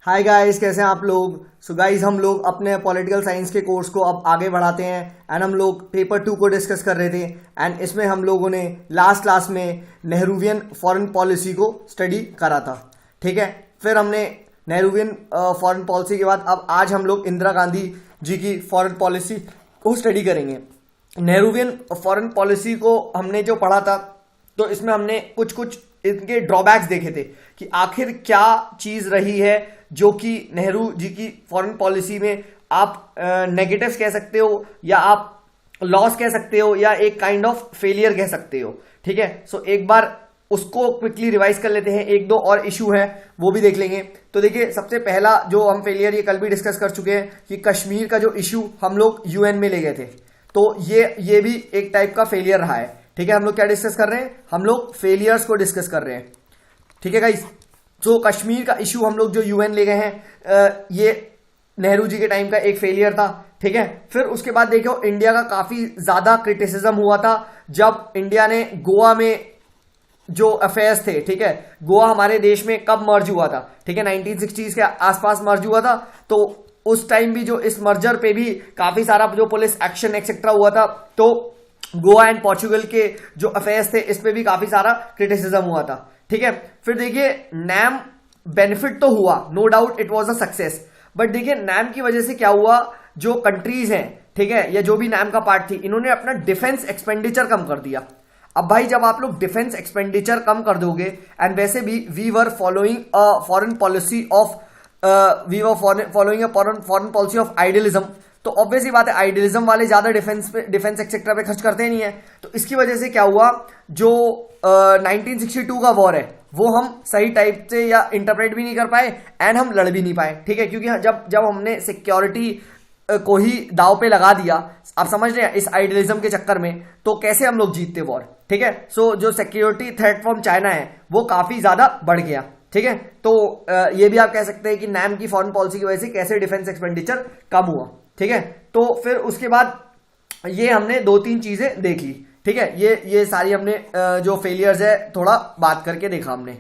Hi guys, कैसे हैं आप लोग। सो गाइस, हम लोग अपने पॉलिटिकल साइंस के कोर्स को अब आगे बढ़ाते हैं एंड हम लोग पेपर 2 को डिस्कस कर रहे थे। एंड इसमें हम लोगों ने लास्ट क्लास में नेहरूवियन फॉरेन पॉलिसी को स्टडी करा था। ठीक है, फिर हमने नेहरूवियन फॉरेन पॉलिसी के बाद अब आज हम लोग इंदिरा गांधी जी की फॉरेन पॉलिसी को स्टडी करेंगे। नेहरूवियन फॉरेन पॉलिसी को हमने जो पढ़ा था, तो इसमें हमने कुछ कुछ इनके ड्रॉबैक्स देखे थे कि आखिर क्या चीज रही है जो कि नेहरू जी की फॉरेन पॉलिसी में आप नेगेटिव कह सकते हो या आप लॉस कह सकते हो या एक काइंड ऑफ फेलियर कह सकते हो। ठीक है, सो एक बार उसको क्विकली रिवाइज कर लेते हैं। एक दो और इशू है वो भी देख लेंगे। तो देखिए, सबसे पहला जो हम फेलियर ये कल भी डिस्कस कर चुके हैं कि कश्मीर का जो इशू हम लोग यूएन में ले गए थे, तो ये भी एक टाइप का फेलियर रहा है। ठीक है, हम लोग क्या डिस्कस कर रहे हैं, हम लोग फेलियर्स को डिस्कस कर रहे हैं। ठीक है गाइस, तो कश्मीर का इशू हम लोग जो यूएन ले गए हैं, ये नेहरू जी के टाइम का एक फेलियर था। ठीक है, फिर उसके बाद देखो इंडिया का काफी ज्यादा क्रिटिसिज्म हुआ था जब इंडिया ने गोवा में जो अफेयर्स थे। ठीक है, गोवा हमारे देश में कब मर्ज हुआ था, ठीक है 1960s के आसपास मर्ज हुआ था। तो उस टाइम भी जो इस मर्जर पे भी काफी सारा जो पुलिस एक्शन एक्सेट्रा हुआ था, तो गोवा एंड पोर्चुगल के जो अफेयर्स थे इस पे भी काफी सारा क्रिटिसिज्म हुआ था। ठीक है, फिर देखिए नैम बेनिफिट तो हुआ, no doubt it was a success, but देखिए नैम की वजह से क्या हुआ, जो कंट्रीज हैं, ठीक है, या जो भी नैम का पार्ट थी, इन्होंने अपना डिफेंस एक्सपेंडिचर कम कर दिया। अब भाई जब आप लोग डिफेंस एक्सपेंडिचर कम कर दोगे, एंड वैसे भी we were following a foreign policy of following a foreign policy of idealism, तो ऑब्वियसली बात है आइडियलिज्म वाले ज्यादा डिफेंस एक्सेट्रा पे खर्च करते नहीं है। तो इसकी वजह से क्या हुआ, जो 1962 का वॉर है वो हम सही टाइप से या इंटरप्रेट भी नहीं कर पाए एंड हम लड़ भी नहीं पाए। ठीक है, क्योंकि जब जब हमने सिक्योरिटी को ही दाव पे लगा दिया, आप समझ रहे हैं, इस आइडियलिज्म के चक्कर में, तो कैसे हम लोग जीतते वॉर। ठीक है, सो जो सिक्योरिटी थ्रेट फ्रॉम चाइना है वो काफी ज्यादा बढ़ गया। ठीक है, तो ये भी आप कह सकते हैं कि नैम की फॉरेन पॉलिसी की वजह से कैसे डिफेंस एक्सपेंडिचर कम हुआ। ठीक है, तो फिर उसके बाद ये हमने दो तीन चीजें देख ली। ठीक है, ये सारी हमने जो फेलियर्स है थोड़ा बात करके देखा हमने।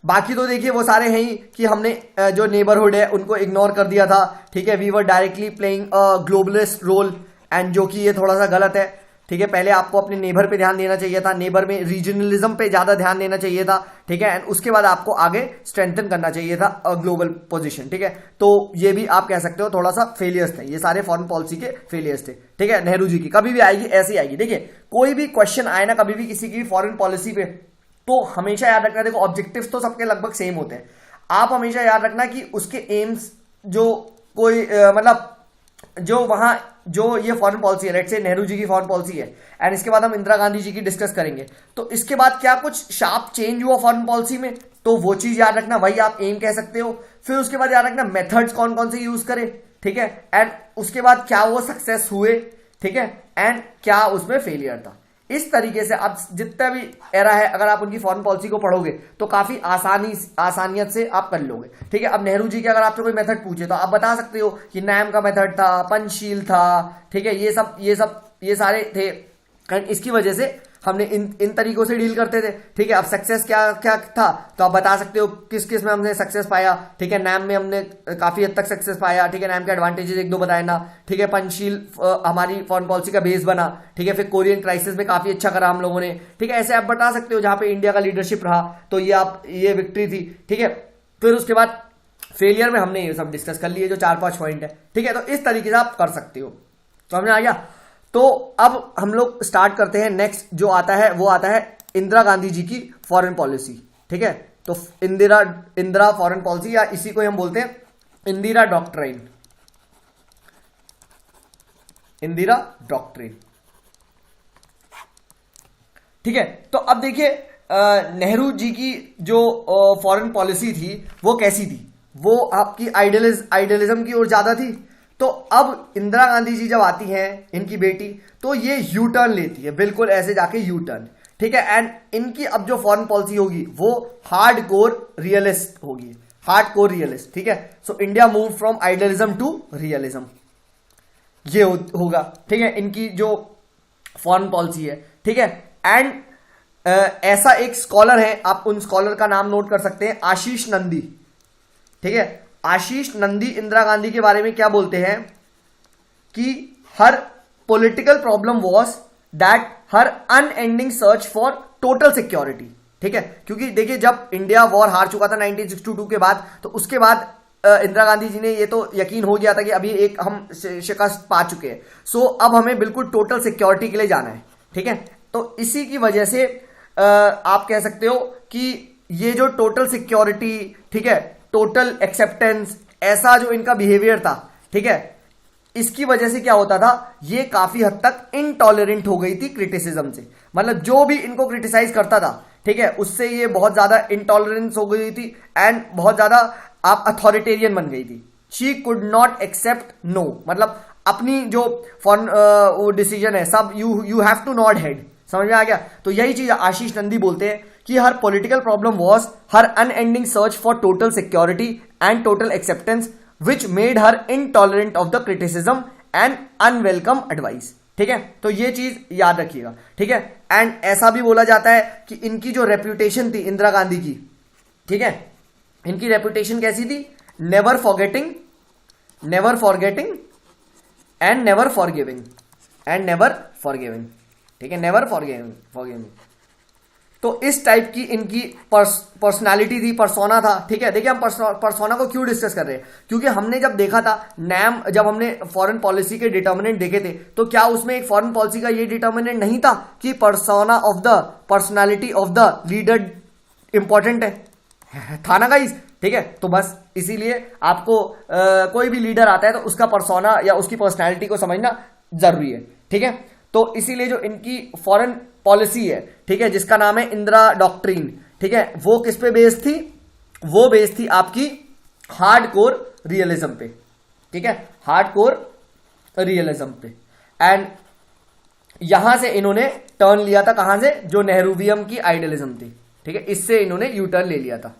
बाकी तो देखिए वो सारे हैं ही कि हमने जो नेबरहुड है उनको इग्नोर कर दिया था। ठीक है, we were directly playing a globalist role, and जो कि ये थोड़ा सा गलत है। ठीक है, पहले आपको अपने नेबर पे ध्यान देना चाहिए था, नेबर में रीजनलिज्म पे ज्यादा ध्यान देना चाहिए था। ठीक है, एंड उसके बाद आपको आगे स्ट्रेंथन करना चाहिए था ग्लोबल पोजीशन। ठीक है, तो ये भी आप कह सकते हो थोड़ा सा फेलियर्स थे, ये सारे फॉरेन पॉलिसी के फेलियर्स थे। ठीक है, नेहरू जी की कभी भी आएगी ऐसी आएगी। देखिए कोई भी क्वेश्चन आए ना कभी भी किसी की फॉरेन पॉलिसी पे, तो हमेशा याद रखना, देखो ऑब्जेक्टिव्स तो सबके लगभग सेम होते हैं। आप हमेशा याद रखना कि उसके एम्स जो कोई मतलब जो वहां जो ये फॉरेन पॉलिसी है, लेट्स से नेहरू जी की फॉरेन पॉलिसी है, एंड इसके बाद हम इंदिरा गांधी जी की डिस्कस करेंगे, तो इसके बाद क्या कुछ शार्प चेंज हुआ फॉरेन पॉलिसी में, तो वो चीज याद रखना, वही आप एम कह सकते हो। फिर उसके बाद याद रखना मेथड्स कौन कौन से यूज करें। ठीक है, एंड उसके बाद क्या वो सक्सेस हुए। ठीक है, एंड क्या उसमें फेलियर था। इस तरीके से आप जितना भी एरा है, अगर आप उनकी फॉरेन पॉलिसी को पढ़ोगे तो काफी आसानियत से आप कर लोगे। ठीक है, अब नेहरू जी के अगर आपसे कोई मेथड पूछे तो आप बता सकते हो कि नैम का मेथड था, पंचशील था। ठीक है, ये सारे थे, एंड इसकी वजह से हमने इन तरीकों से डील करते थे। ठीक है, अब सक्सेस क्या क्या था तो आप बता सकते हो किस किस में हमने सक्सेस पाया। ठीक है, नैम में हमने काफी हद तक सक्सेस पाया। ठीक है, नैम के एडवांटेजेस एक दो बताए ना। ठीक है, पंचशील हमारी फॉरेन पॉलिसी का बेस बना। ठीक है, फिर कोरियन क्राइसिस में काफी अच्छा करा हम लोगों ने। ठीक है, ऐसे आप बता सकते हो जहां पे इंडिया का लीडरशिप रहा, तो ये विक्ट्री थी। ठीक है, फिर उसके बाद फेलियर में हमने ये सब डिस्कस कर लिए जो 4-5 पॉइंट है। ठीक है, तो इस तरीके से आप कर सकते हो। तो हमने आ गया, तो अब हम लोग स्टार्ट करते हैं। नेक्स्ट जो आता है वो आता है इंदिरा गांधी जी की फॉरेन पॉलिसी। ठीक है, तो इंदिरा फॉरेन पॉलिसी, या इसी को हम बोलते हैं इंदिरा डॉक्ट्रिन। इंदिरा डॉक्ट्रिन। ठीक है, तो अब देखिए नेहरू जी की जो फॉरेन पॉलिसी थी वो कैसी थी, वो आपकी आइडियलिज्म की ओर ज्यादा थी। तो अब इंदिरा गांधी जी जब आती हैं, इनकी बेटी, तो ये यू टर्न लेती है, बिल्कुल ऐसे जाके यू टर्न। ठीक है, एंड इनकी अब जो फॉरेन पॉलिसी होगी वो हार्ड कोर रियलिस्ट होगी, हार्ड कोर रियलिस्ट। ठीक है, so India move from idealism to realism, ये होगा। ठीक है, इनकी जो फॉरेन पॉलिसी है। ठीक है, एंड ऐसा एक स्कॉलर है, आप उन स्कॉलर का नाम नोट कर सकते हैं, आशीष नंदी। ठीक है। आशीष नंदी इंदिरा गांधी के बारे में क्या बोलते हैं कि her political problem was that her unending search for total security. ठीक है, क्योंकि देखिए जब इंडिया वॉर हार चुका था 1962 के बाद, तो उसके बाद इंदिरा गांधी जी ने ये तो यकीन हो गया था कि अभी एक हम शिकस्त पा चुके हैं, सो अब हमें बिल्कुल टोटल सिक्योरिटी के लिए जाना है। ठीक है, तो इसी की वजह से आप कह सकते हो कि ये जो टोटल सिक्योरिटी, ठीक है, टोटल एक्सेप्टेंस, ऐसा जो इनका बिहेवियर था, ठीक है, इसकी वजह से क्या होता था, ये काफी हद तक इनटॉलरेंट हो गई थी क्रिटिसिज्म से। मतलब जो भी इनको क्रिटिसाइज करता था, ठीक है, उससे ये बहुत ज्यादा इंटॉलरेंस हो गई थी एंड बहुत ज्यादा आप अथॉरिटेरियन बन गई थी। She could not accept no, मतलब अपनी जो वो डिसीजन है सब you have to nod head. समझ में आ गया? तो यही चीज आशीष नंदी बोलते हैं कि her political problem was her unending search for total security and total acceptance which made her intolerant of the criticism and unwelcome advice. ठीक है, तो ये चीज याद रखिएगा। ठीक है, एंड ऐसा भी बोला जाता है कि इनकी जो रेप्यूटेशन थी इंदिरा गांधी की, ठीक है, इनकी रेप्यूटेशन कैसी थी, never forgetting and never forgiving ठीक है, नेवर फॉरगिविंग। तो इस टाइप की इनकी पर्सनालिटी थी, पर्सोना था। ठीक है, देखिए हम पर्सोना को क्यों डिस्कस कर रहे हैं, क्योंकि हमने जब देखा था नैम, जब हमने फॉरेन पॉलिसी के डिटर्मिनेंट देखे थे, तो क्या उसमें एक फॉरेन पॉलिसी का ये डिटर्मिनेंट नहीं था कि persona of the personality of the leader important है, था ना गाइस? ठीक है, तो बस इसीलिए आपको कोई भी लीडर आता है तो उसका पर्सोना या उसकी पर्सनालिटी को समझना जरूरी है। ठीक है, तो इसीलिए जो इनकी फॉरेन पॉलिसी है, ठीक है, जिसका नाम है इंदिरा डॉक्ट्रिन, ठीक है, वो किस पे बेस्ड थी, वो बेस्ड थी आपकी हार्डकोर रियलिज्म पे। ठीक है, हार्डकोर रियलिज्म पे। एंड यहां से इन्होंने टर्न लिया था, कहां से, जो नेहरूवियम की आइडियलिज्म थी। ठीक है, इससे इन्होंने यू टर्न ले लिया था।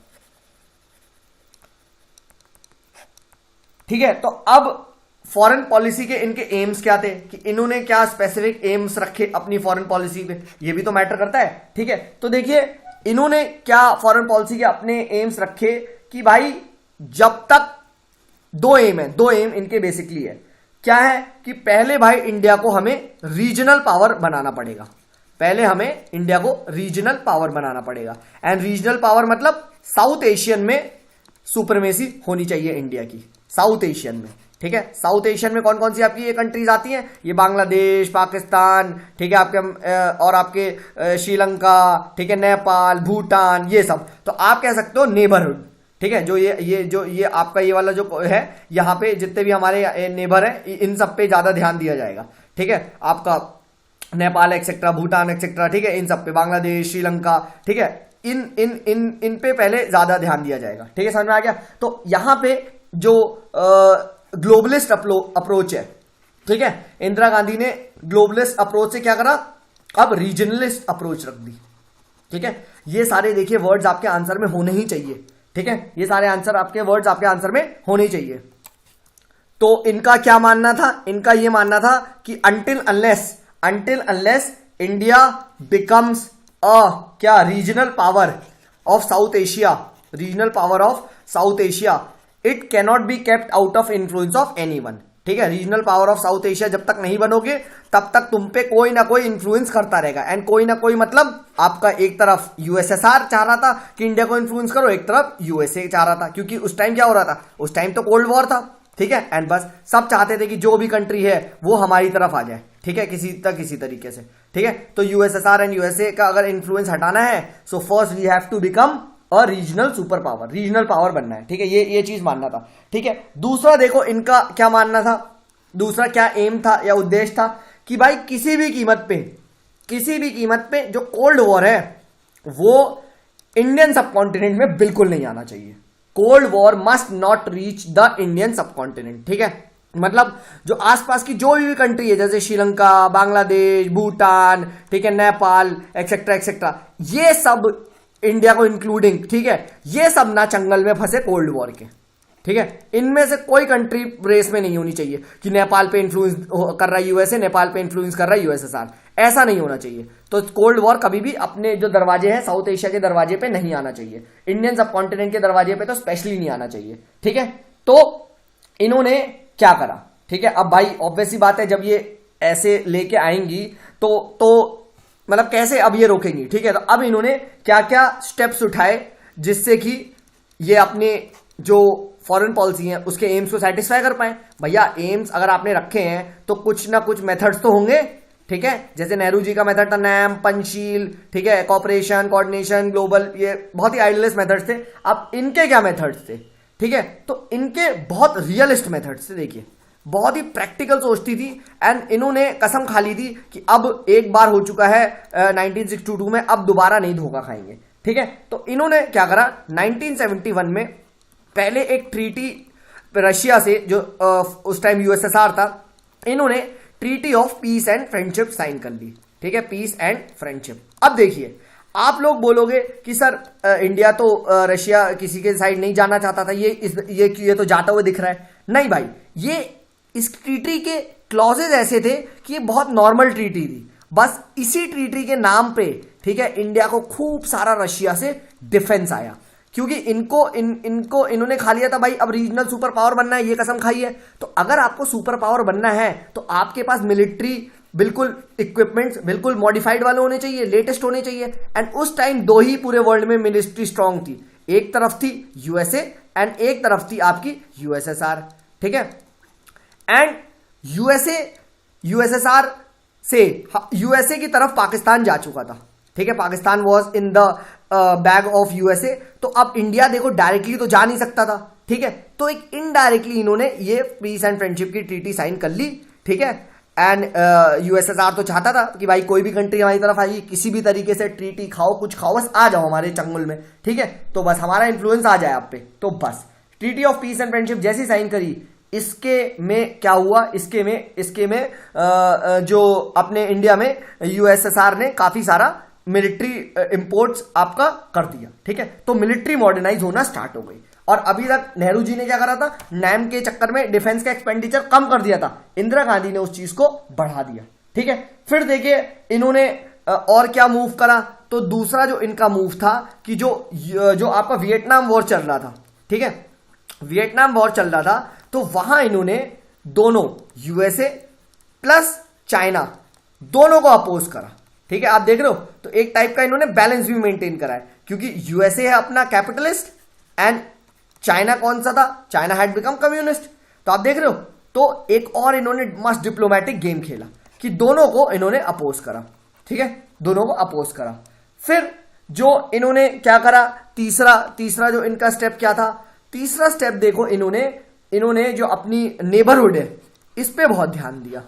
ठीक है, तो अब फॉरेन पॉलिसी के इनके एम्स क्या थे, कि इन्होंने क्या स्पेसिफिक एम्स रखे अपनी फॉरेन पॉलिसी पे, ये भी तो मैटर करता है। ठीक है, तो देखिए इन्होंने क्या फॉरेन पॉलिसी के अपने एम्स रखे कि भाई जब तक दो एम इनके बेसिकली है। क्या है कि पहले भाई इंडिया को हमें रीजनल पावर बनाना पड़ेगा, एंड रीजनल पावर मतलब साउथ एशियन में सुपरमेसी होनी चाहिए इंडिया की, साउथ एशियन में। ठीक है, साउथ एशियन में कौन कौन सी आपकी ये कंट्रीज आती हैं, ये बांग्लादेश, पाकिस्तान, ठीक है, आपके और आपके श्रीलंका, ठीक है, नेपाल, भूटान, ये सब। तो आप कह सकते हो नेबरहुड। ठीक है, जो ये आपका ये वाला जो है, यहाँ पे जितने भी हमारे नेबर हैं, इन सब पे ज्यादा ध्यान दिया जाएगा। ठीक है, आपका नेपाल एक्सेट्रा, भूटान एक्सेट्रा, ठीक है, इन सब पे, बांग्लादेश, श्रीलंका, ठीक है, इन पे पहले ज्यादा ध्यान दिया जाएगा। ठीक है, समझ में आ गया? तो यहां पे जो ग्लोबलिस्ट अप्रोच है, ठीक है, इंदिरा गांधी ने ग्लोबलिस्ट अप्रोच से क्या करा, अब रीजनलिस्ट अप्रोच रख दी। ठीक है, ये सारे देखिए वर्ड्स आपके आंसर में होने ही चाहिए। ठीक है, ये सारे वर्ड्स आपके आंसर में होने ही चाहिए। तो इनका क्या मानना था, इनका ये मानना था कि अंटिल अनलेस इंडिया बिकम्स क्या regional power of south Asia, it cannot be kept out of influence of anyone. ठीक है, regional power of south Asia जब तक नहीं बनोगे, तब तक तुम पे कोई ना कोई इन्फ्लुएंस करता रहेगा। एंड कोई ना कोई मतलब आपका एक तरफ यूएसएसआर चाह रहा था कि इंडिया को इन्फ्लुएंस करो, एक तरफ यूएसए चाह रहा था, क्योंकि उस टाइम क्या हो रहा था, उस टाइम तो कोल्ड वॉर था। ठीक है, एंड बस सब चाहते थे कि जो भी कंट्री है वो हमारी तरफ आ जाए। ठीक है, किसी तरीके से। ठीक है, तो यूएसएसआर एंड यूएसए का अगर इन्फ्लुएंस हटाना है, so first we have to become और regional super power, regional power बनना है। ठीक है, ये चीज मानना था। ठीक है, दूसरा देखो इनका क्या मानना था, दूसरा क्या एम था या उद्देश्य था, कि भाई किसी भी कीमत पे जो कोल्ड वॉर है वो इंडियन सबकॉन्टिनेंट में बिल्कुल नहीं आना चाहिए। Cold war must not reach the Indian subcontinent. ठीक है, मतलब जो आसपास की जो भी कंट्री है, जैसे श्रीलंका, बांग्लादेश, भूटान, ठीक है, नेपाल एक्सेट्रा, ये सब इंडिया को इंक्लूडिंग, ठीक है, ये सब ना चंगल में फंसे कोल्ड वॉर के। ठीक है, इनमें से कोई कंट्री रेस में नहीं होनी चाहिए कि नेपाल पे इन्फ्लुएंस कर रहा है यूएसए, नेपाल पे इन्फ्लुएंस कर रहा है यूएसएसआर, ऐसा नहीं होना चाहिए। तो कोल्ड वॉर कभी भी अपने जो दरवाजे हैं साउथ एशिया के दरवाजे पे नहीं आना चाहिए, इंडियन सब कॉन्टिनेंट के दरवाजे पे तो स्पेशली नहीं आना चाहिए। ठीक है, तो इन्होंने क्या करा, ठीक है, अब भाई ऑब्वियसली बात है, जब ये ऐसे लेके आएंगी तो मतलब कैसे अब ये रोकेंगी। ठीक है, तो अब इन्होंने क्या क्या स्टेप्स उठाए जिससे कि ये अपने जो फॉरेन पॉलिसी है उसके एम्स को सेटिस्फाई कर पाए। भैया एम्स अगर आपने रखे हैं तो कुछ ना कुछ मेथड्स तो होंगे। ठीक है, जैसे नेहरू जी का मेथड था नैम, पंचशील, ठीक है, कॉपरेशन, कोऑर्डिनेशन, ग्लोबल, ये बहुत ही आइडियलिस्ट मेथड्स थे। अब इनके क्या मेथड्स थे, ठीक है, तो इनके बहुत रियलिस्ट मेथड्स थे। देखिए बहुत ही प्रैक्टिकल सोचती थी एंड इन्होंने कसम खा ली थी कि अब एक बार हो चुका है 1962 में, अब दोबारा नहीं धोखा खाएंगे। ठीक है, तो इन्होंने क्या करा, 1971 में पहले एक ट्रीटी रशिया से, जो उस टाइम यूएसएसआर था, इन्होंने treaty of peace and friendship sign कर ली। ठीक है, पीस एंड फ्रेंडशिप। अब देखिए आप लोग बोलोगे कि सर इंडिया तो रशिया किसी के साइड नहीं जाना चाहता था, ये तो जाता हुआ दिख रहा है। नहीं भाई, ये इस ट्रीटी के क्लॉजेज ऐसे थे कि ये बहुत नॉर्मल ट्रीटी थी, बस इसी ट्रीटी के नाम पे, ठीक है, इंडिया को खूब सारा रशिया से डिफेंस आया, क्योंकि इन्होंने खा लिया था भाई अब रीजनल सुपर पावर बनना है, ये कसम खाई है। तो अगर आपको सुपर पावर बनना है तो आपके पास मिलिट्री बिल्कुल इक्विपमेंट्स बिल्कुल मॉडिफाइड वाले होने चाहिए, लेटेस्ट होने चाहिए। एंड उस टाइम दो ही पूरे वर्ल्ड में मिलिट्री स्ट्रांग थी, एक तरफ थी यूएसए एंड एक तरफ थी आपकी यूएसएसआर। ठीक है, एंड यूएसएसआर से यूएसए की तरफ पाकिस्तान जा चुका था। ठीक है, Pakistan was in the bag of USA. तो अब इंडिया देखो डायरेक्टली तो जा नहीं सकता था। ठीक है, तो एक इनडायरेक्टली इन्होंने ये पीस एंड फ्रेंडशिप की ट्रीटी साइन कर ली। ठीक है, एंड यूएसएसआर तो चाहता था कि भाई कोई भी कंट्री हमारी तरफ आएगी किसी भी तरीके से ट्रीटी खाओ, कुछ खाओ, बस आ जाओ हमारे चंगुल में। ठीक है, तो बस हमारा इन्फ्लुएंस आ जाए आप पे। तो बस treaty of peace and friendship जैसी साइन करी, इसके में क्या हुआ, इसके में जो अपने इंडिया में यूएसएसआर ने काफी सारा मिलिट्री इंपोर्ट्स आपका कर दिया। ठीक है, तो मिलिट्री मॉडर्नाइज होना स्टार्ट हो गई। और अभी तक नेहरू जी ने क्या करा था, नैम के चक्कर में डिफेंस का एक्सपेंडिचर कम कर दिया था, इंदिरा गांधी ने उस चीज को बढ़ा दिया। ठीक है, फिर देखिए इन्होंने और क्या मूव करा, तो दूसरा जो इनका मूव था कि जो आपका वियतनाम वॉर चल रहा था। ठीक है, वियतनाम वॉर चल रहा था, तो वहां इन्होंने दोनों यूएसए प्लस चाइना दोनों को अपोज करा। ठीक है, आप देख रहे हो, तो एक टाइप का इन्होंने बैलेंस भी मेंटेन करा है, क्योंकि यूएसए है अपना कैपिटलिस्ट एंड चाइना कौन सा था, चाइना हैड बिकम कम्युनिस्ट। तो आप देख रहे हो, तो एक और इन्होंने मस्त डिप्लोमेटिक गेम खेला कि दोनों को इन्होंने अपोज करा। ठीक है, दोनों को अपोज करा। फिर जो इन्होंने क्या करा, तीसरा जो इनका स्टेप क्या था, तीसरा स्टेप देखो, इन्होंने जो अपनी नेबरहुड है इस पे बहुत ध्यान दिया,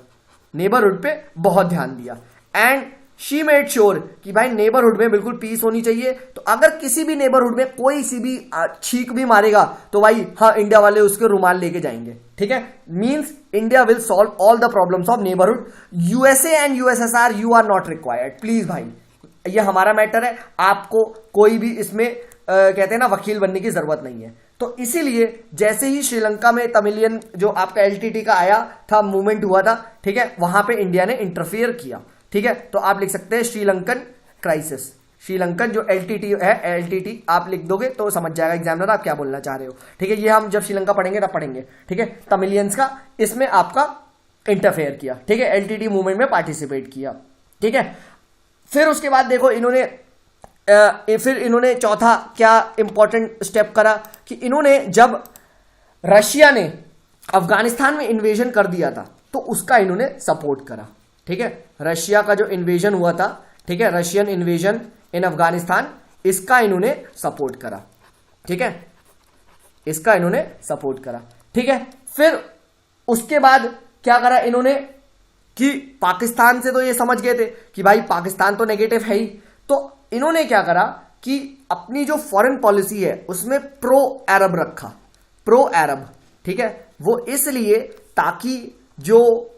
नेबरहुड पे बहुत ध्यान दिया। एंड शी मेड श्योर कि भाई नेबरहुड में बिल्कुल पीस होनी चाहिए। तो अगर किसी भी नेबरहुड में कोई सी भी छींक भी मारेगा तो भाई हाँ, इंडिया वाले उसके रुमाल लेके जाएंगे। ठीक है, means India will solve all the problems of neighbourhood. USA and USSR you are not required, please भाई, ये हमारा मैटर है, आपको कोई भी इसमें कहते हैं ना वकील बनने की जरूरत नहीं है। तो इसीलिए जैसे ही श्रीलंका में तमिलियन जो आपका एलटीटी का आया था, मूवमेंट हुआ था, ठीक है, वहां पे इंडिया ने इंटरफियर किया। ठीक है, तो आप लिख सकते हैं श्रीलंकन क्राइसिस, श्रीलंकन जो एलटीटी है, एलटीटी आप लिख दोगे तो समझ जाएगा एग्जामिनर आप क्या बोलना चाह रहे हो। ठीक है, ये हम जब श्रीलंका पढ़ेंगे तब पढ़ेंगे। ठीक है, तमिलियंस का इसमें आपका इंटरफेयर किया। ठीक है, एलटीटी मूवमेंट में पार्टिसिपेट किया। ठीक है, फिर उसके बाद देखो इन्होंने चौथा क्या इंपॉर्टेंट स्टेप करा कि इन्होंने जब रशिया ने अफगानिस्तान में इन्वेजन कर दिया था तो उसका इन्होंने सपोर्ट करा। ठीक है, रशिया का जो इन्वेजन हुआ था, ठीक है, रशियन इन्वेजन इन अफगानिस्तान, इसका इन्होंने सपोर्ट करा। ठीक है, इसका इन्होंने सपोर्ट करा। ठीक है, फिर उसके बाद क्या करा इन्होंने कि पाकिस्तान से तो ये समझ गए थे कि भाई पाकिस्तान तो नेगेटिव है ही, तो इन्होंने क्या करा कि अपनी जो फॉरेन पॉलिसी है उसमें प्रो अरब रखा, प्रो अरब। ठीक है, वो इसलिए ताकि जो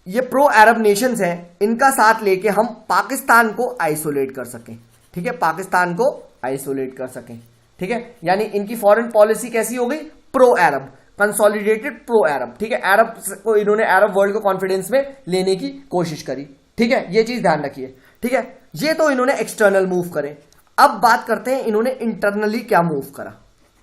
ये प्रो अरब नेशंस हैं इनका साथ लेके हम पाकिस्तान को आइसोलेट कर सकें। ठीक है, पाकिस्तान को आइसोलेट कर सकें। ठीक है, यानी इनकी फॉरेन पॉलिसी कैसी हो गई, प्रो अरब, कंसोलिडेटेड प्रो अरब। ठीक है, अरब को इन्होंने अरब वर्ल्ड को कॉन्फिडेंस में लेने की कोशिश करी। ठीक है, ये चीज ध्यान रखिए। ठीक है, ये तो इन्होंने एक्सटर्नल मूव करे। अब बात करते हैं इन्होंने इंटरनली क्या मूव करा।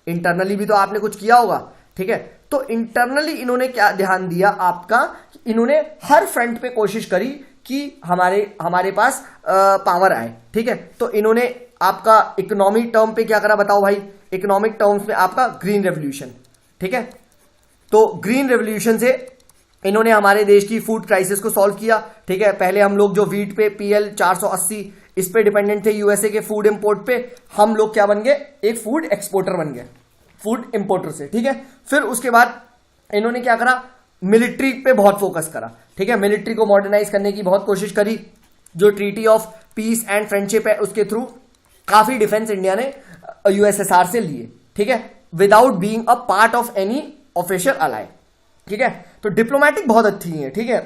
इंटरनली भी तो आपने कुछ किया होगा। ठीक है, तो इंटरनली इन्होंने क्या ध्यान दिया आपका, इन्होंने हर फ्रंट पे कोशिश करी कि हमारे पास पावर आए। ठीक है, तो इन्होंने आपका इकोनॉमिक टर्म पे क्या करा बताओ भाई। इकोनॉमिक टर्म्स में आपका ग्रीन रेवोल्यूशन। ठीक है, तो ग्रीन रेवोल्यूशन से इन्होंने हमारे देश की फूड क्राइसिस को सॉल्व किया। ठीक है, पहले हम लोग जो वीट पे PL 480 इस पे डिपेंडेंट थे यूएसए के फूड इंपोर्ट पे, हम लोग क्या बन गए, एक फूड एक्सपोर्टर बन गए फूड इंपोर्टर से। ठीक है, फिर उसके बाद इन्होंने क्या करा, मिलिट्री पे बहुत फोकस करा। ठीक है, मिलिट्री को मॉडर्नाइज करने की बहुत कोशिश करी। जो treaty of peace and friendship है उसके थ्रू काफी डिफेंस इंडिया ने USSR से लिए। ठीक है, without being a part of any official ally. ठीक है, तो डिप्लोमेटिक बहुत अच्छी है। ठीक है,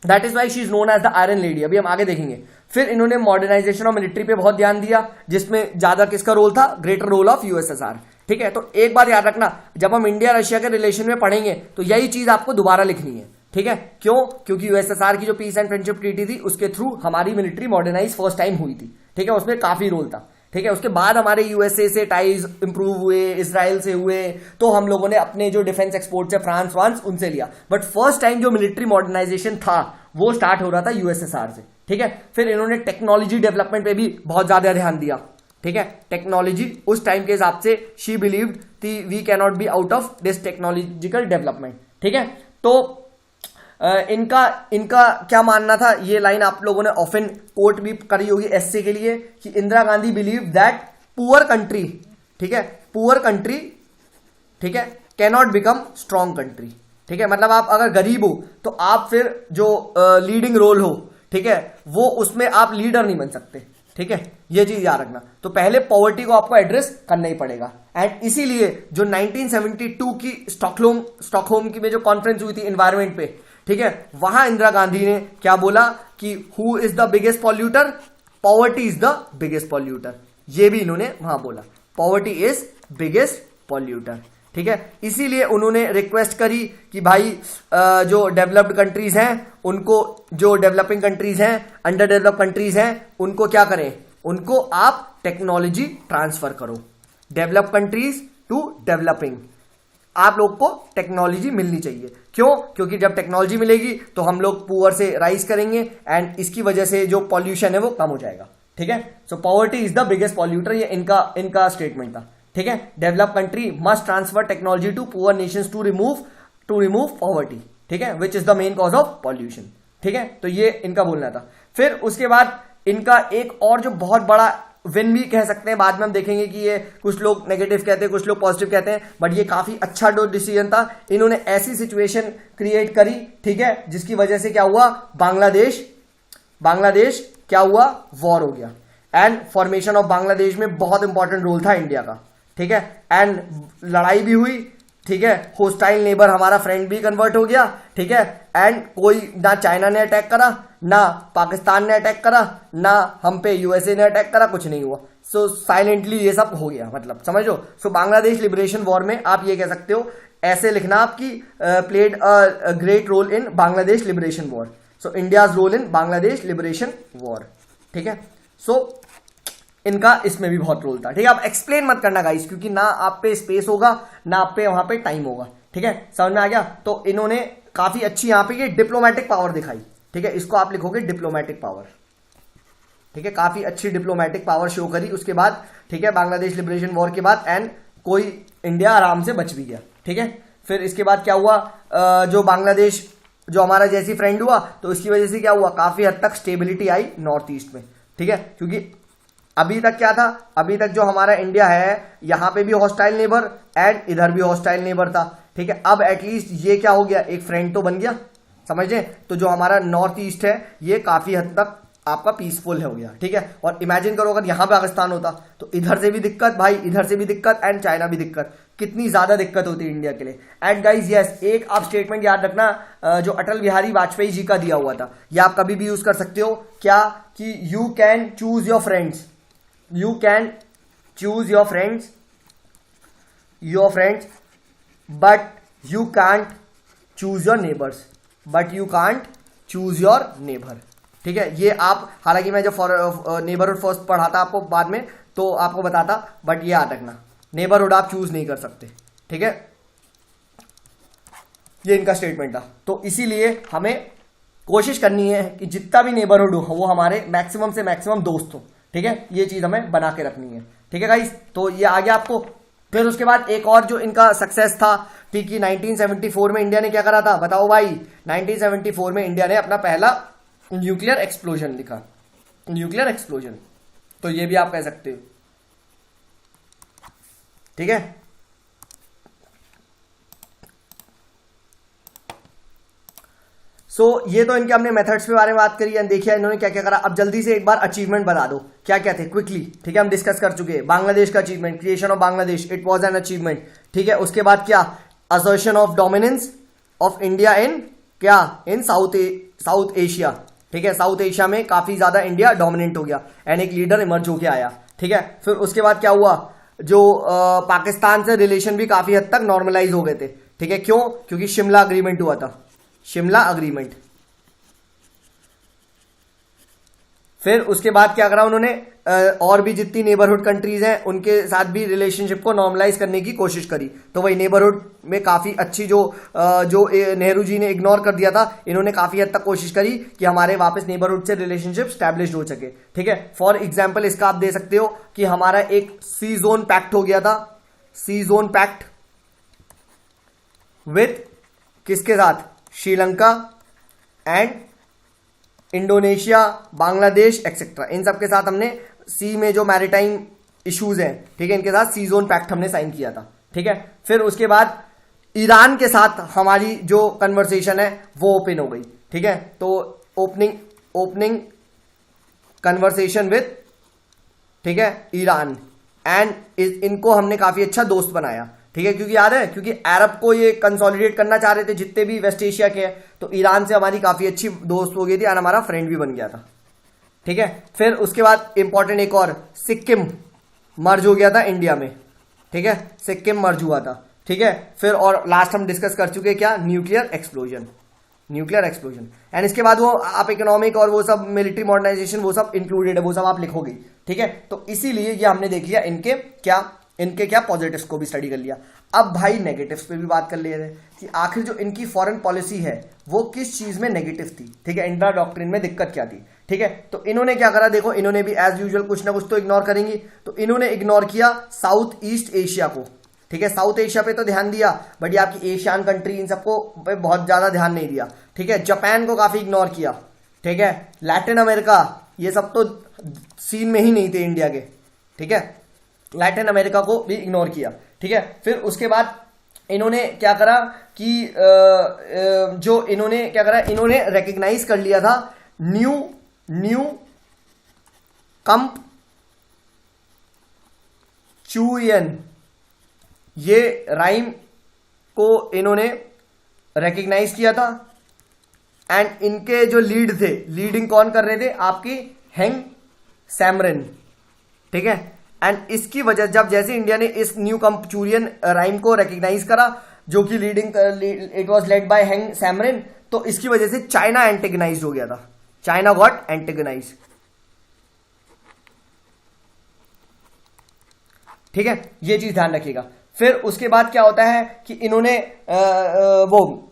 that is why she is known as the iron lady, अभी हम आगे देखेंगे। फिर इन्होंने मॉडर्नाइजेशन ऑफ मिलिट्री पे बहुत ध्यान दिया, जिसमें ज्यादा किसका रोल था, ग्रेटर रोल ऑफ USSR। ठीक है, तो एक बात याद रखना, जब हम इंडिया रशिया के रिलेशन में पढ़ेंगे तो यही चीज आपको दोबारा लिखनी है। ठीक है, क्यों, क्योंकि USSR की जो पीस एंड फ्रेंडशिप ट्रीटी थी उसके थ्रू हमारी मिलिट्री मॉडर्नाइज फर्स्ट टाइम हुई थी। ठीक है, उसमें काफी रोल था। ठीक है, उसके बाद हमारे USA से टाइज इंप्रूव हुए, इसराइल से हुए, तो हम लोगों ने अपने जो डिफेंस एक्सपोर्ट है फ्रांस वांस उनसे लिया। बट फर्स्ट टाइम जो मिलिट्री मॉडर्नाइजेशन था वो स्टार्ट हो रहा था USSR से। ठीक है, फिर इन्होंने टेक्नोलॉजी डेवलपमेंट पे भी बहुत ज्यादा ध्यान दिया। ठीक है, टेक्नोलॉजी उस टाइम के हिसाब से शी बिलीव्ड कि we cannot be out of this technological development. ठीक है, तो इनका क्या मानना था, ये लाइन आप लोगों ने ऑफन कोट भी करी होगी एससे के लिए, कि Indira Gandhi believe that poor country, ठीक है, पुअर कंट्री, ठीक है, कैनॉट बिकम स्ट्रॉन्ग कंट्री। ठीक है, मतलब आप अगर गरीब हो तो आप फिर जो लीडिंग रोल हो, ठीक है, वो उसमें आप लीडर नहीं बन सकते। ठीक है, ये चीज याद रखना। तो पहले पॉवर्टी को आपको एड्रेस करना ही पड़ेगा। एंड इसीलिए जो 1972 की स्टॉकहोम की में जो कॉन्फ्रेंस हुई थी एनवायरमेंट पे, ठीक है, वहां इंदिरा गांधी ने क्या बोला कि who is the biggest polluter, poverty is the biggest polluter. ये भी इन्होंने वहां बोला, पॉवर्टी इज बिगेस्ट पॉल्यूटर। ठीक है, इसीलिए उन्होंने रिक्वेस्ट करी कि भाई जो डेवलप्ड कंट्रीज हैं उनको, जो डेवलपिंग कंट्रीज हैं, अंडर डेवलप कंट्रीज हैं, उनको क्या करें, उनको आप टेक्नोलॉजी ट्रांसफर करो। डेवलप कंट्रीज टू डेवलपिंग, आप लोग को टेक्नोलॉजी मिलनी चाहिए। क्यों, क्योंकि जब टेक्नोलॉजी मिलेगी तो हम लोग पुअर से राइज करेंगे एंड इसकी वजह से जो पॉल्यूशन है वो कम हो जाएगा। ठीक है, so poverty is the biggest polluter, ये इनका स्टेटमेंट था। ठीक है, develop country must transfer technology to poor nations to remove poverty. ठीक है, which is the main cause of pollution. ठीक है, तो ये इनका बोलना था। फिर उसके बाद इनका एक और जो बहुत बड़ा विन भी कह सकते हैं, बाद में हम देखेंगे कि ये कुछ लोग नेगेटिव कहते हैं, कुछ लोग पॉजिटिव कहते हैं, बट ये काफी अच्छा डिसीजन था। इन्होंने ऐसी सिचुएशन क्रिएट करी, ठीक है, जिसकी वजह से क्या हुआ, बांग्लादेश क्या हुआ, वॉर हो गया। एंड फॉर्मेशन ऑफ बांग्लादेश में बहुत इंपॉर्टेंट रोल था इंडिया का। ठीक है, एंड लड़ाई भी हुई। ठीक है, होस्टाइल नेबर हमारा फ्रेंड भी कन्वर्ट हो गया। ठीक है, एंड कोई ना चाइना ने अटैक करा, ना पाकिस्तान ने अटैक करा, ना हम पे USA ने अटैक करा, कुछ नहीं हुआ। सो साइलेंटली ये सब हो गया, मतलब समझो। सो बांग्लादेश लिबरेशन वॉर में आप ये कह सकते हो, ऐसे लिखना आपकी played a great role in Bangladesh liberation war. So India's role in Bangladesh liberation war. ठीक है, सो इनका इसमें भी बहुत रोल था। ठीक है, आप एक्सप्लेन मत करना गाइस, क्योंकि ना आप पे स्पेस होगा ना आप पे वहां पे टाइम होगा। ठीक है, समझ में आ गया। तो इन्होंने काफी अच्छी यहां पे ये डिप्लोमेटिक पावर दिखाई। ठीक है, इसको आप लिखोगे डिप्लोमेटिक पावर। ठीक है, काफी अच्छी डिप्लोमेटिक पावर शो करी उसके बाद। ठीक है, बांग्लादेश लिबरेशन वॉर के बाद, एंड कोई इंडिया आराम से बच भी गया। ठीक है, फिर इसके बाद क्या हुआ, जो बांग्लादेश जो हमारा जैसी फ्रेंड हुआ, तो इसकी वजह से क्या हुआ, काफी हद तक स्टेबिलिटी आई नॉर्थ ईस्ट में। ठीक है, क्योंकि अभी तक क्या था, अभी तक जो हमारा इंडिया है यहां पे भी हॉस्टाइल नेबर एंड इधर भी हॉस्टाइल नेबर था। ठीक है, अब एटलीस्ट ये क्या हो गया, एक फ्रेंड तो बन गया, समझे। तो जो हमारा नॉर्थ ईस्ट है ये काफी हद तक आपका पीसफुल हो गया। ठीक है, और इमेजिन करो अगर यहां पाकिस्तान होता तो इधर से भी दिक्कत भाई, इधर से भी दिक्कत, एंड चाइना भी दिक्कत, कितनी ज्यादा दिक्कत होती इंडिया के लिए। एंड गाइज यस, एक आप स्टेटमेंट याद रखना, जो अटल बिहारी वाजपेयी जी का दिया हुआ था, यह आप कभी भी यूज कर सकते हो, क्या, कि you can choose your friends, you can choose your friends, but you can't choose your neighbors, ठीक है, ये आप, हालांकि मैं जब नेबरहुड फर्स्ट पढ़ा था आपको बाद में तो आपको बताता, बट ये याद रखना नेबरहुड आप चूज नहीं कर सकते। ठीक है, ये इनका स्टेटमेंट था। तो इसीलिए हमें कोशिश करनी है कि जितना भी नेबरहुड हो वो हमारे मैक्सिमम से मैक्सिमम दोस्त हो। ठीक है, ये चीज हमें बना के रखनी है। ठीक है गाइस, तो ये आ गया आपको। फिर उसके बाद एक और जो इनका सक्सेस था, ठीक है, 1974 में इंडिया ने क्या करा था बताओ भाई। 1974 में इंडिया ने अपना पहला न्यूक्लियर एक्सप्लोजन लिखा, न्यूक्लियर एक्सप्लोजन, तो ये भी आप कह सकते हो। ठीक है, सो ये तो इनके हमने मेथड्स के बारे में बात करी है, देखिए इन्होंने क्या क्या करा। अब जल्दी से एक बार अचीवमेंट बता दो क्या क्या थे क्विकली। ठीक है, हम डिस्कस कर चुके हैं बांग्लादेश का achievement, creation of Bangladesh, it was an achievement. ठीक है, उसके बाद क्या, assertion of dominance of India in क्या, इन साउथ एशिया। ठीक है, साउथ एशिया में काफी ज्यादा इंडिया डोमिनेंट हो गया एंड एक लीडर इमर्ज होके आया। ठीक है, फिर उसके बाद क्या हुआ, जो पाकिस्तान से रिलेशन भी काफी हद तक नॉर्मलाइज हो गए थे। ठीक है, क्यों, क्योंकि शिमला अग्रीमेंट हुआ था, शिमला अग्रीमेंट। फिर उसके बाद क्या करा उन्होंने, और भी जितनी नेबरहुड कंट्रीज हैं उनके साथ भी रिलेशनशिप को नॉर्मलाइज करने की कोशिश करी। तो वही नेबरहुड में काफी अच्छी जो नेहरू जी ने इग्नोर कर दिया था, इन्होंने काफी हद तक कोशिश करी कि हमारे वापस नेबरहुड से रिलेशनशिप स्टैब्लिश हो सके। ठीक है, फॉर एग्जाम्पल इसका आप दे सकते हो कि हमारा एक सी जोन पैक्ट हो गया था, सी जोन पैक्ट विथ किसके साथ, Sri Lanka and Indonesia, Bangladesh etcetera, इन सब के साथ हमने सी में जो मैरिटाइम इश्यूज हैं, ठीक है, इनके साथ सी जोन पैक्ट हमने साइन किया था। ठीक है, फिर उसके बाद ईरान के साथ हमारी जो कन्वर्सेशन है वो ओपन हो गई। ठीक है, तो ओपनिंग कन्वर्सेशन विथ, ठीक है, ईरान एंड इनको हमने काफी अच्छा दोस्त बनाया। ठीक है, क्योंकि याद है, क्योंकि अरब को ये कंसोलिडेट करना चाह रहे थे जितने भी वेस्ट एशिया के हैं, तो ईरान से हमारी काफी अच्छी दोस्त हो गई थी और हमारा फ्रेंड भी बन गया था। ठीक है, फिर उसके बाद इंपॉर्टेंट एक और, सिक्किम मर्ज हो गया था इंडिया में। ठीक है, सिक्किम मर्ज हुआ था। ठीक है, फिर और लास्ट हम डिस्कस कर चुके क्या, nuclear explosion, nuclear explosion. And इसके बाद वो आप इकोनॉमिक और वो सब मिलिट्री मॉडर्नाइजेशन वो सब इंक्लूडेड है, वो सब आप लिखोगे। ठीक है, तो इसीलिए ये हमने देख लिया इनके क्या पॉजिटिव्स को भी स्टडी कर लिया। अब भाई नेगेटिव्स पे भी बात कर ले रहे हैं कि आखिर जो इनकी फॉरेन पॉलिसी है वो किस चीज में नेगेटिव थी। ठीक है, इंट्रा डॉक्ट्रिन में दिक्कत क्या थी। ठीक है, तो इन्होंने क्या करा, देखो इन्होंने भी एज यूजुअल कुछ ना कुछ तो इग्नोर करेंगी, तो इन्होंने इग्नोर किया साउथ ईस्ट एशिया को। ठीक है, साउथ एशिया पे तो ध्यान दिया, बट ये आपकी एशियन कंट्री इन सबको पे बहुत ज्यादा ध्यान नहीं दिया। ठीक है, जापान को काफी इग्नोर किया। ठीक है, लैटिन अमेरिका, ये सब तो सीन में ही नहीं थे इंडिया के। ठीक है, लैटिन अमेरिका को भी इग्नोर किया। ठीक है, फिर उसके बाद इन्होंने क्या करा कि इन्होंने रिकग्नाइज कर लिया था न्यू कंपचुयन, ये राइम को इन्होंने रिकग्नाइज किया था। एंड इनके जो लीडिंग कौन कर रहे थे, आपकी हेंग सैमरन। ठीक है, एंड इसकी वजह जब जैसे इंडिया ने इस न्यू कंपचुरियन राइम को रिकग्नाइज करा, जो कि इट वाज लेड बाय हेंग सैमरन, तो इसकी वजह से चाइना एंटेगनाइज हो गया था, चाइना गॉट एंटेगनाइज। ठीक है, ये चीज ध्यान रखिएगा। फिर उसके बाद क्या होता है कि इन्होंने वो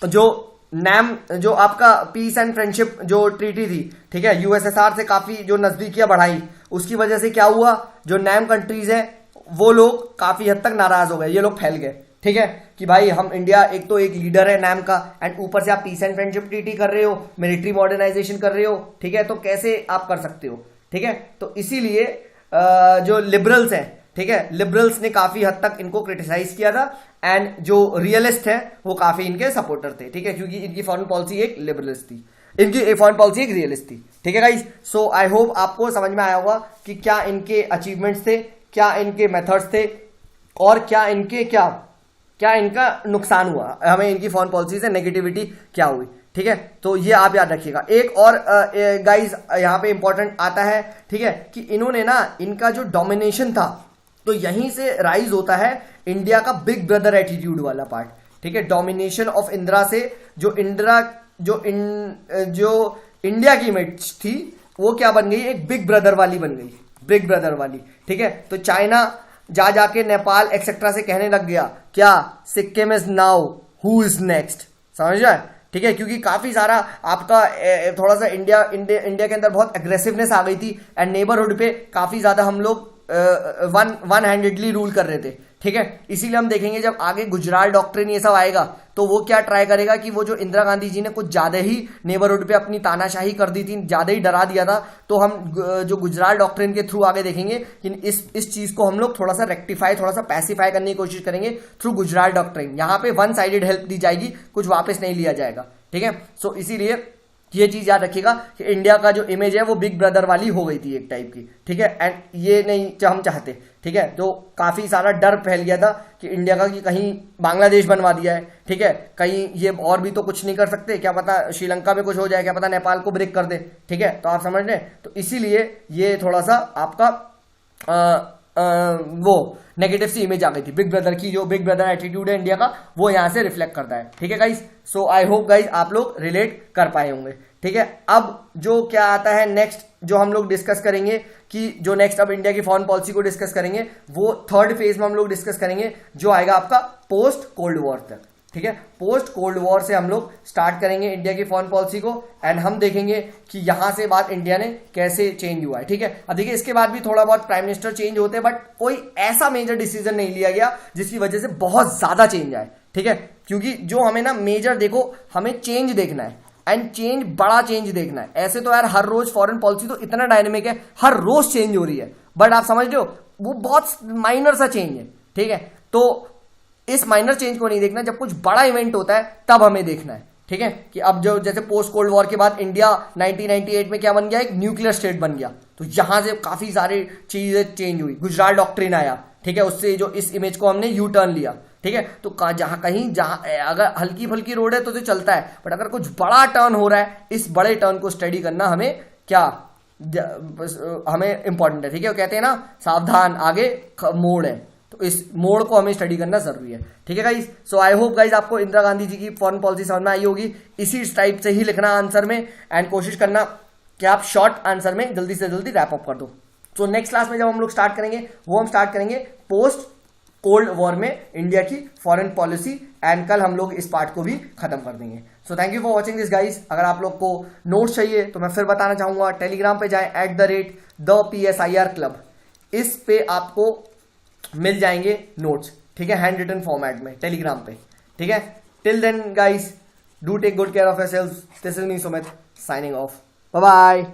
जो नैम, जो आपका पीस एंड फ्रेंडशिप जो ट्रीटी थी, ठीक है, यूएसएसआर से काफी जो नजदीकियां बढ़ाई, उसकी वजह से क्या हुआ, जो नैम कंट्रीज है वो लोग काफी हद तक नाराज हो गए, ये लोग फैल गए। ठीक है, कि भाई हम इंडिया एक तो एक लीडर है नैम का, एंड ऊपर से आप पीस एंड फ्रेंडशिप ट्रीटी कर रहे हो, मिलिट्री मॉडर्नाइजेशन कर रहे हो। ठीक है, तो कैसे आप कर सकते हो। ठीक है, तो इसीलिए जो लिबरल्स हैं, ठीक है, लिबरल्स ने काफी हद तक इनको क्रिटिसाइज किया था, एंड जो रियलिस्ट है वो काफी इनके सपोर्टर थे। ठीक है, क्योंकि इनकी फॉरेन पॉलिसी एक लिबरलिस्ट थी, इनकी फॉरेन पॉलिसी एक रियलिस्ट थी। ठीक है गाइस, सो आई होप आपको समझ में आया होगा कि क्या इनके अचीवमेंट्स थे, क्या इनके मेथड्स थे, और क्या इनका नुकसान हुआ, हमें इनकी फॉरेन पॉलिसी से नेगेटिविटी क्या हुई। ठीक है, तो ये आप याद रखिएगा। एक और गाइस यहां पे इंपॉर्टेंट आता है, ठीक है, कि इन्होंने ना, इनका जो डोमिनेशन था, तो यहीं से राइज होता है इंडिया का बिग ब्रदर एटीट्यूड वाला पार्ट। ठीक है, डोमिनेशन ऑफ इंदिरा से जो इंडिया की इमेज थी वो क्या बन गई, एक बिग ब्रदर वाली बन गई, बिग ब्रदर वाली। ठीक है, तो चाइना जा जाके नेपाल एक्सेट्रा से कहने लग गया क्या, Sikkim is now who is next, समझ रहा है। ठीक है, क्योंकि काफी सारा आपका थोड़ा सा इंडिया के अंदर बहुत एग्रेसिवनेस आ गई थी एंड नेबरहुड पे काफी ज्यादा हम लोग वन हैंडेडली रूल कर रहे थे। ठीक है, इसीलिए हम देखेंगे जब आगे गुजरात डॉक्ट्रिन ये सब आएगा तो वो क्या ट्राई करेगा कि वो जो इंदिरा गांधी जी ने कुछ ज्यादा ही नेबरहुड पे अपनी तानाशाही कर दी थी, ज्यादा ही डरा दिया था, तो हम जो गुजरात डॉक्ट्रिन के थ्रू आगे देखेंगे कि इस चीज को हम लोग थोड़ा सा रेक्टिफाई, थोड़ा सा पैसिफाई करने की कोशिश करेंगे थ्रू गुजरात डॉक्ट्रिन। यहाँ पे वन साइडेड हेल्प दी जाएगी, कुछ वापस नहीं लिया जाएगा। ठीक है, सो इसीलिए ये चीज याद रखिएगा कि इंडिया का जो इमेज है वो बिग ब्रदर वाली हो गई थी एक टाइप की। ठीक है, एंड ये नहीं हम चाहते। ठीक है, तो काफी सारा डर फैल गया था कि इंडिया का कि कहीं बांग्लादेश बनवा दिया है। ठीक है, कहीं ये और भी तो कुछ नहीं कर सकते, क्या पता श्रीलंका में कुछ हो जाए, क्या पता नेपाल को ब्रेक कर दे। ठीक है, तो आप समझ रहे हैं, तो इसीलिए ये थोड़ा सा आपका वो नेगेटिव सी इमेज आ गई थी। बिग ब्रदर की जो बिग ब्रदर एटीट्यूड है इंडिया का वो यहां से रिफ्लेक्ट करता है। ठीक है guys, so I hope guys आप लोग रिलेट कर पाए होंगे। ठीक है, अब जो क्या आता है नेक्स्ट जो हम लोग डिस्कस करेंगे कि जो नेक्स्ट अब इंडिया की फॉरेन पॉलिसी को डिस्कस करेंगे वो थर्ड फेज में हम लोग डिस्कस करेंगे जो आएगा आपका पोस्ट कोल्ड वॉर तक। ठीक है, पोस्ट कोल्ड वॉर से हम लोग स्टार्ट करेंगे इंडिया की फॉरेन पॉलिसी को एंड हम देखेंगे कि यहां से बात इंडिया ने कैसे चेंज हुआ है। ठीक है, अब देखिए इसके बाद भी थोड़ा बहुत प्राइम मिनिस्टर चेंज होते हैं बट कोई ऐसा मेजर डिसीजन नहीं लिया गया जिसकी वजह से बहुत ज्यादा चेंज आए। ठीक है, क्योंकि जो हमें ना मेजर देखो, हमें चेंज देखना है एंड चेंज, बड़ा चेंज देखना है। ऐसे तो यार हर रोज फॉरेन पॉलिसी तो इतना डायनेमिक है, हर रोज चेंज हो रही है, बट आप समझ रहे हो वो बहुत माइनर सा चेंज है। ठीक है, तो इस माइनर चेंज को नहीं देखना, जब कुछ बड़ा इवेंट होता है तब हमें देखना है। ठीक है, कि अब जो जैसे पोस्ट कोल्ड वॉर के बाद इंडिया 1998 में क्या बन गया, एक न्यूक्लियर स्टेट बन गया, तो यहां से काफी सारी चीजें चेंज हुई, गुजरात डॉक्ट्रिन आया। ठीक है, उससे जो इस इमेज को हमने यू टर्न लिया। ठीक है, तो जहां अगर हल्की फुल्की रोड है तो चलता है, बट अगर कुछ बड़ा टर्न हो रहा है, इस बड़े टर्न को स्टडी करना हमें क्या हमें इंपॉर्टेंट है। ठीक है, वो कहते हैं ना सावधान आगे मोड़ है, तो इस मोड़ को हमें स्टडी करना जरूरी है। ठीक है guys, so I hope guys आपको इंदिरा गांधी जी की फॉरेन पॉलिसी समझ में आई होगी। इसी टाइप से ही लिखना आंसर में एंड कोशिश करना कि आप शॉर्ट आंसर में जल्दी से जल्दी रैप अप कर दो। तो नेक्स्ट क्लास में जब हम लोग स्टार्ट करेंगे वो हम स्टार्ट करेंगे पोस्ट कोल्ड वॉर में इंडिया की फॉरेन पॉलिसी एंड कल हम लोग इस पार्ट को भी खत्म कर देंगे। So thank you for watching this guys. अगर आप लोग को नोट्स चाहिए तो मैं फिर बताना चाहूंगा, टेलीग्राम पे जाएं @the PSIR क्लब, इस पे आपको मिल जाएंगे नोट्स। ठीक है, हैंड रिटन फॉर्मेट में टेलीग्राम पे। ठीक है, till then guys do take good care of yourselves. This is me Sumit signing off, bye bye.